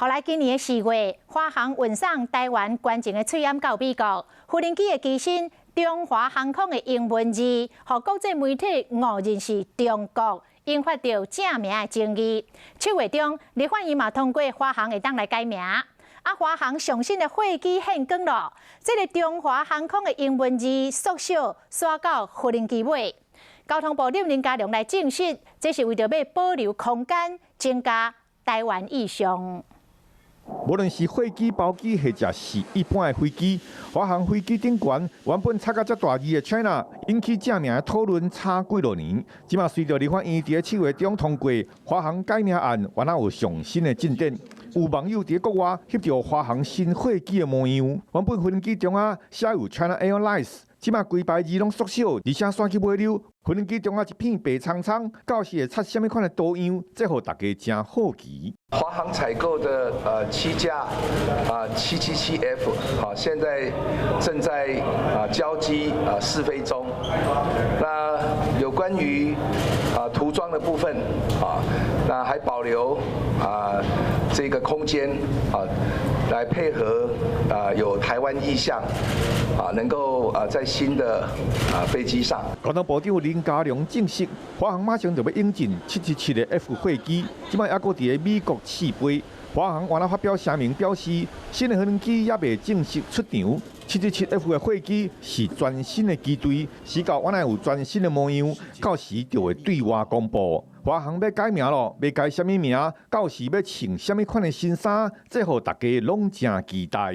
后来今年4月，华航运送台湾关键的喙烟到美国，无人机的机身中华航空的英文字，互国际媒体误认是中国，引发到正名的争议。7月中，立法院嘛通过华航会当来改名。华航上新的货机现更咯，这个中华航空的英文字缩小刷到无人机尾。交通部长林佳龙来证实，这是为着要保留空间，增加台湾意向。无论是货机、包机，或者是一般的飞机，华航飞机顶悬原本插甲遮大字的 China， 引起正名的讨论差几落年。即马随着立法院伫7月中通过华航改名案，原来有上新的进展。有网友伫国外翕到华航新货机的模样，原本飞机中写有 China Airlines， 即马规排字拢缩小，而且选去尾溜。飞机中一片白苍苍，到时会插什么款的图样，这互大家真好奇。华航采购的7架777F， 现在正在交机试飞中。那有关于涂装的部分那还保留这个空间来配合有台湾意向能够在新的飞机上。交通部长林佳龙证实，华航马上就要引进777的 F 货机，即摆还搁伫美国试飞。华航原来发表声明表示，新的无人机也未正式出场。777F 的货机是全新的机队，时到原来有全新的模样，到时就会对外公布。华航要改名咯，要改什么名？到时要穿什么款的新衫？这互大家拢真期待。